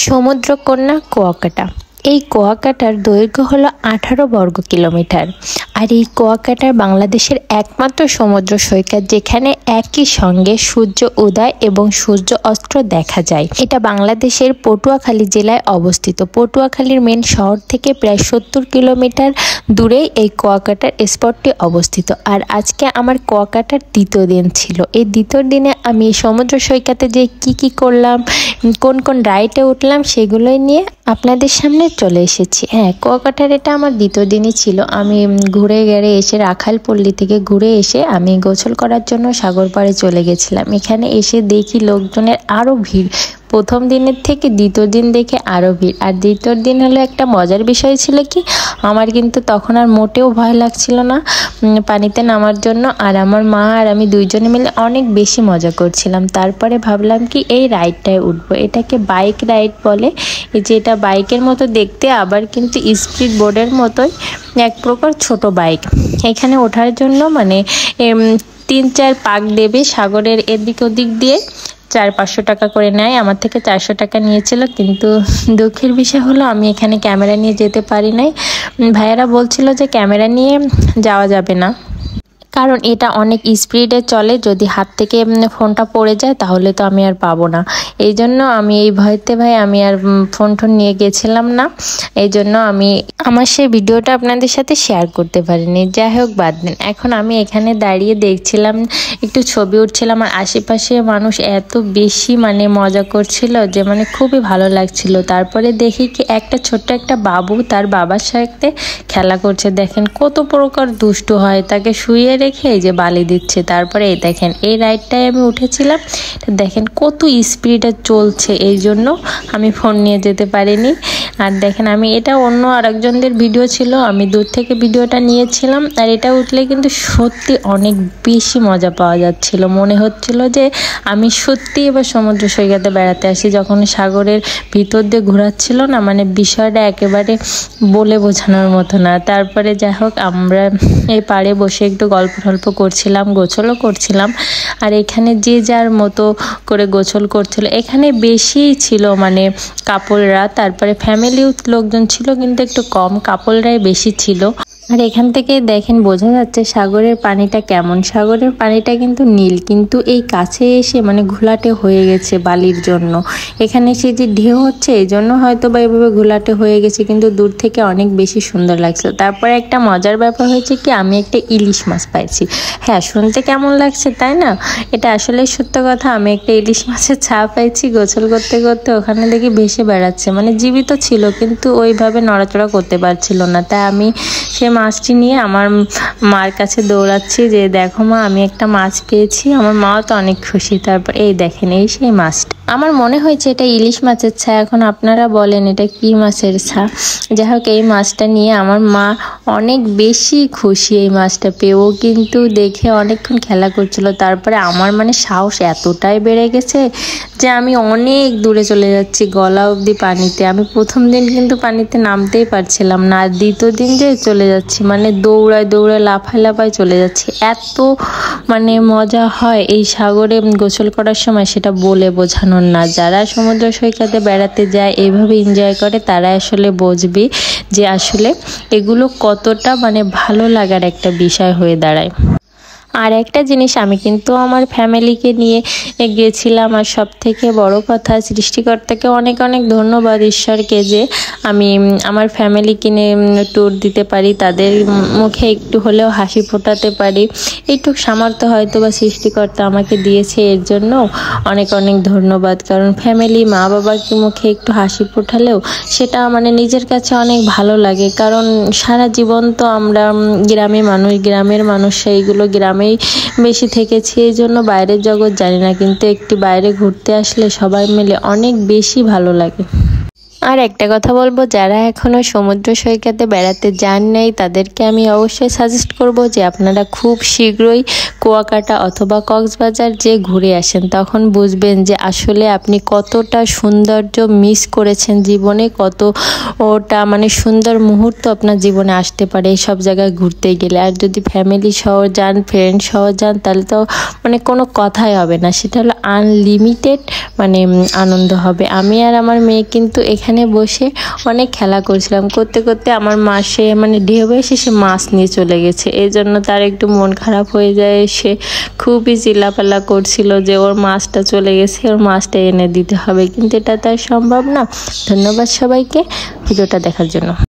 সমুদ্রকন্যা কুয়াকাটা। এই কুয়াকাটার দৈর্ঘ্য হলো 18 বর্গ কিলোমিটার। আর এই কুয়াকাটার বাংলাদেশের একমাত্র সমুদ্র সৈকত যেখানে একই সঙ্গে সূর্য উদয় এবং সূর্য অস্ত দেখা যায়। এটা বাংলাদেশের পটুয়াখালী জেলায় অবস্থিত। পটুয়াখালীর মেন শহর থেকে প্রায় 70 কিলোমিটার দূরেই এই কুয়াকাটার স্পটটি অবস্থিত। আর আজকে আমার কুয়াকাটার দ্বিতীয় দিন ছিল। এই দ্বিতীয় দিনে আমি সমুদ্র সৈকতে যে কি করলাম, কোন কোন রাইডে উঠলাম, সেগুলোই নিয়ে আপনাদের সামনে চলে এসেছি। কুয়াকাটার এটা আমার দ্বিতীয় দিনই ছিল। আমি ঘুরে এসে রাখালপল্লী থেকে ঘুরে এসে আমি গোসল করার জন্য সাগর পাড়ে চলে গেছিলাম। এখানে এসে দেখি লোকজনের আরও ভিড়। প্রথম দিনের থেকে দ্বিতীয় দিন দেখে আরও ভিড়। আর দ্বিতীয় দিন হলো একটা মজার বিষয় ছিল কি, আমার কিন্তু তখন আর মোটেও ভয় লাগছিল না পানিতে নামার জন্য। আর আমার মা আর আমি দুইজনে মিলে অনেক বেশি মজা করছিলাম। তারপরে ভাবলাম কি এই রাইডটায় উঠবো। এটাকে বাইক রাইড বলে। যেটা বাইকের মতো দেখতে, আবার কিন্তু স্পিড বোর্ডের মতোই এক প্রকার ছোট বাইক। এখানে ওঠার জন্য 3-4 পাক দেবে সাগরের এদিক ওদিক দিয়ে। 400-500 টাকা করে নেয়। আমার থেকে 400 টাকা নিয়েছিল। কিন্তু দুঃখের বিষয় হলো আমি এখানে ক্যামেরা নিয়ে যেতে পারি নাই। ভাইয়ারা বলছিল যে ক্যামেরা নিয়ে যাওয়া যাবে না, কারণ এটা অনেক স্পিডে চলে। যদি হাত থেকে ফোনটা পড়ে যায় তাহলে তো আমি আর পাবো না। এই জন্য আমি এই ভয়তে আমি আর ফোন নিয়ে গেছিলাম না। এই জন্য আমি আমার সেই ভিডিওটা আপনাদের সাথে শেয়ার করতে পারিনি। যাই হোক, বাদ দিন। এখন আমি এখানে দাঁড়িয়ে দেখছিলাম, একটু ছবি উঠছিলাম। আর আশেপাশে মানুষ এত বেশি মজা করছিল যে খুবই ভালো লাগছিল। তারপরে দেখি কি একটা ছোট্ট একটা বাবু তার বাবার সাথে খেলা করছে। দেখেন কত প্রকার দুষ্টু হয়, তাকে শুয়ে রেখে এই যে বালি দিচ্ছে। তারপরে এই দেখেন এই রাইডটায় আমি উঠেছিলাম। দেখেন কত স্পিডে চলছে, এই জন্য আমি ফোন নিয়ে যেতে পারিনি। আর দেখেন আমি এটা অন্য আরেকজনদের ভিডিও ছিল, আমি দূর থেকে ভিডিওটা নিয়েছিলাম। আর এটা উঠলে কিন্তু সত্যি অনেক বেশি মজা পাওয়া যাচ্ছিল। মনে হচ্ছিল যে আমি সত্যি এবার সমুদ্র সৈকতে বেড়াতে আসি। যখন সাগরের ভিতর দিয়ে ঘোরাচ্ছিল না, বিষয়টা একেবারে বলে বোঝানোর মতো না। তারপরে যাই হোক, আমরা এই পাড়ে বসে একটু গল্প করছিলাম, গোসলও করছিলাম। আর এখানে যে যার মতো করে গোসল করছিল। এখানে বেশি ছিল কাপলরা, তারপরে ফ্যামিলি লোকজন ছিল কিন্তু একটু কম, কাপলরাই বেশি ছিল। আর এখান থেকে দেখেন বোঝা যাচ্ছে সাগরের পানিটা কেমন। সাগরের পানিটা কিন্তু নীল, কিন্তু এই কাছে এসে ঘোলাটে হয়ে গেছে বালির জন্য। এখানে এসে যে ঢেউ হচ্ছে এই জন্য হয়তো বা এভাবে ঘোলাটে হয়ে গেছে, কিন্তু দূর থেকে অনেক বেশি সুন্দর লাগছে। তারপরে একটা মজার ব্যাপার হয়েছে কি, আমি একটা ইলিশ মাছ পাইছি। শুনতে কেমন লাগছে তাই না? এটা আসলে সত্য কথা। আমি একটা ইলিশ মাছের ছাপ পাইছি। গোসল করতে করতে ওখানে দেখি ভেসে বেড়াচ্ছে, জীবিত ছিল কিন্তু ওইভাবে নড়াচড়া করতে পারছিল না। তাই আমি সে মাছটি নিয়ে আমার মার কাছে দৌড়াচ্ছি যে দেখো মা, আমি একটা মাছ পেয়েছি। আমার মাও তো অনেক খুশি। তারপর এই দেখেন এই সেই মাছটা। আমার মনে হয়েছে এটা ইলিশ মাছের ছা। এখন আপনারা বলেন এটা কি মাছের ছা। যাই হোক, এই মাছটা নিয়ে আমার মা অনেক বেশি খুশি এই মাছটা পেয়েও, কিন্তু দেখে অনেকক্ষণ খেলা করছিল। তারপরে আমার সাহস এতটাই বেড়ে গেছে যে আমি অনেক দূরে চলে যাচ্ছি, গলা অবধি পানিতে। আমি প্রথম দিন কিন্তু পানিতে নামতেই পারছিলাম না। আর দ্বিতীয় দিন যে চলে যাচ্ছি, দৌড়ায় লাফায় চলে যাচ্ছি। এত মজা হয় এই সাগরে গোসল করার সময়, সেটা বলে বোঝানোর না। যারা সমুদ্র সৈকতে বেড়াতে যায় এইভাবে এনজয় করে, তারা আসলে বুঝবে যে আসলে এগুলো কতটা ভালো লাগার একটা বিষয় হয়ে দাঁড়ায়। আর একটা জিনিস, আমি কিন্তু আমার ফ্যামিলিকে নিয়ে গিয়েছিলাম। আর সব থেকে বড় কথা, সৃষ্টিকর্তাকে অনেক অনেক ধন্যবাদ, ঈশ্বরকে, যে আমি আমার ফ্যামিলিকে নিয়ে ট্যুর দিতে পারি, তাদের মুখে একটু হলেও হাসি ফোটাতে পারি। এইটুক সামর্থ্য হয়তো বা সৃষ্টিকর্তা আমাকে দিয়েছে, এর জন্য অনেক অনেক ধন্যবাদ। কারণ ফ্যামিলি, মা বাবার মুখে একটু হাসি ফোটালেও সেটা নিজের কাছে অনেক ভালো লাগে। কারণ সারা জীবন তো আমরা গ্রামের মানুষ, সেইগুলো গ্রামেই বেশি থেকেছি, এই জন্য বাইরের জগৎ জানি না। কিন্তু একটু বাইরে ঘুরতে আসলে সবাই মিলে অনেক বেশি ভালো লাগে। আর একটা কথা বলবো, যারা এখনো সমুদ্র সৈকতে বেড়াতে যান নাই তাদেরকে আমি অবশ্যই সাজেস্ট করব যে আপনারা খুব শীঘ্রই কুয়াকাটা অথবা কক্সবাজার যে ঘুরে আসেন, তখন বুঝবেন যে আসলে আপনি কতটা সৌন্দর্য মিস করেছেন জীবনে, কতটা মানে সুন্দর মুহূর্ত আপনার জীবনে আসতে পারে এইসব জায়গায় ঘুরতে গেলে। আর যদি ফ্যামিলি সহ যান, ফ্রেন্ড সহ যান, তাহলে তো মানে কোনো কথাই হবে না, সেটা হলো আনলিমিটেড মানে আনন্দ হবে। আমি আর আমার মেয়ে কিন্তু এখানে বসে অনেক খেলা করছিলাম, করতে করতে আমার মাসে মানে ঢেউ এসে সে মাছ নিয়ে চলে গেছে, এই জন্য তার একটু মন খারাপ হয়ে যায়। সে খুবই চিল্লাপাল্লা করছিল যে ওর মাছটা চলে গেছে, ওর মাছটা এনে দিতে হবে, কিন্তু এটা তার সম্ভব না। ধন্যবাদ সবাইকে ভিডিওটা দেখার জন্য।